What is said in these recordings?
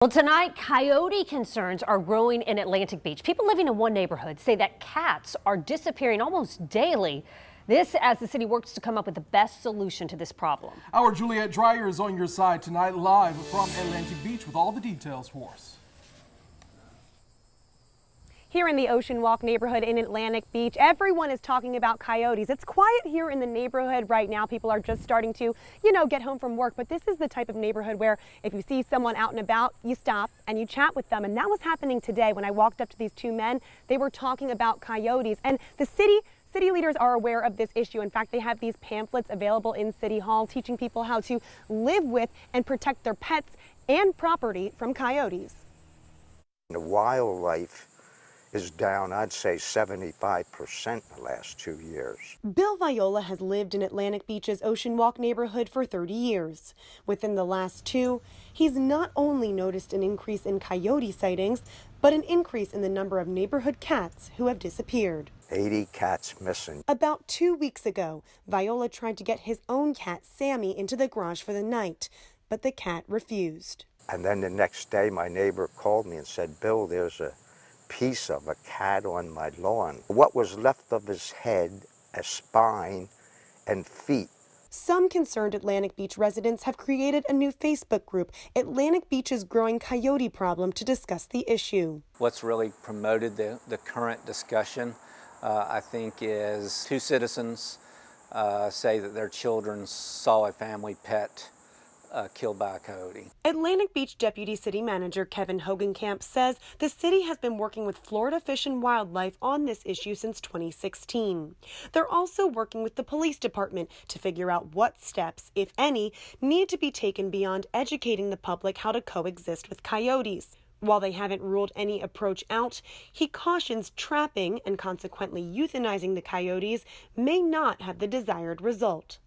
Well, tonight, coyote concerns are growing in Atlantic Beach. People living in one neighborhood say that cats are disappearing almost daily. This as the city works to come up with the best solution to this problem. Our Juliette Dreyer is on your side tonight, live from Atlantic Beach with all the details for us. Here in the Ocean Walk neighborhood in Atlantic Beach, everyone is talking about coyotes. It's quiet here in the neighborhood right now. People are just starting to, get home from work. But this is the type of neighborhood where if you see someone out and about, you stop and you chat with them. And that was happening today when I walked up to these two men. They were talking about coyotes. And the city leaders are aware of this issue. In fact, they have these pamphlets available in City Hall teaching people how to live with and protect their pets and property from coyotes. The wildlife is down, I'd say 75% the last 2 years. Bill Viola has lived in Atlantic Beach's Ocean Walk neighborhood for 30 years. Within the last two, he's not only noticed an increase in coyote sightings, but an increase in the number of neighborhood cats who have disappeared. 80 cats missing. About 2 weeks ago, Viola tried to get his own cat, Sammy, into the garage for the night, but the cat refused. And then the next day, my neighbor called me and said, Bill, there's a piece of a cat on my lawn. What was left of his head, a spine, and feet. Some concerned Atlantic Beach residents have created a new Facebook group, Atlantic Beach's Growing Coyote Problem, to discuss the issue. What's really promoted the current discussion, I think, is two citizens say that their children saw a family pet killed by a coyote. Atlantic Beach Deputy City Manager Kevin Hogenkamp says the city has been working with Florida Fish and Wildlife on this issue since 2016. They're also working with the police department to figure out what steps, if any, need to be taken beyond educating the public how to coexist with coyotes. While they haven't ruled any approach out, he cautions trapping and consequently euthanizing the coyotes may not have the desired result.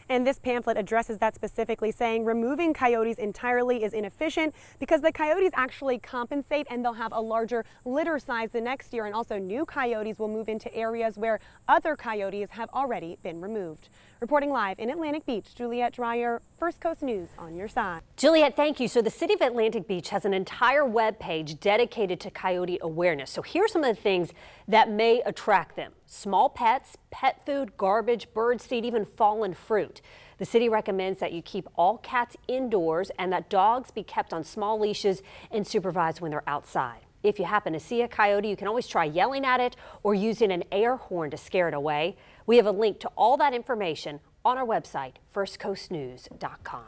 And this pamphlet addresses that specifically, saying removing coyotes entirely is inefficient because the coyotes actually compensate and they'll have a larger litter size the next year. And also new coyotes will move into areas where other coyotes have already been removed. Reporting live in Atlantic Beach, Juliette Dreyer, First Coast News on your side. Juliette, thank you. So the city of Atlantic Beach has an entire web page dedicated to coyote awareness. So here's some of the things that may attract them. Small pets, pet food, garbage, bird seed, even fallen fruit. The city recommends that you keep all cats indoors and that dogs be kept on small leashes and supervised when they're outside. If you happen to see a coyote, you can always try yelling at it or using an air horn to scare it away. We have a link to all that information on our website, firstcoastnews.com.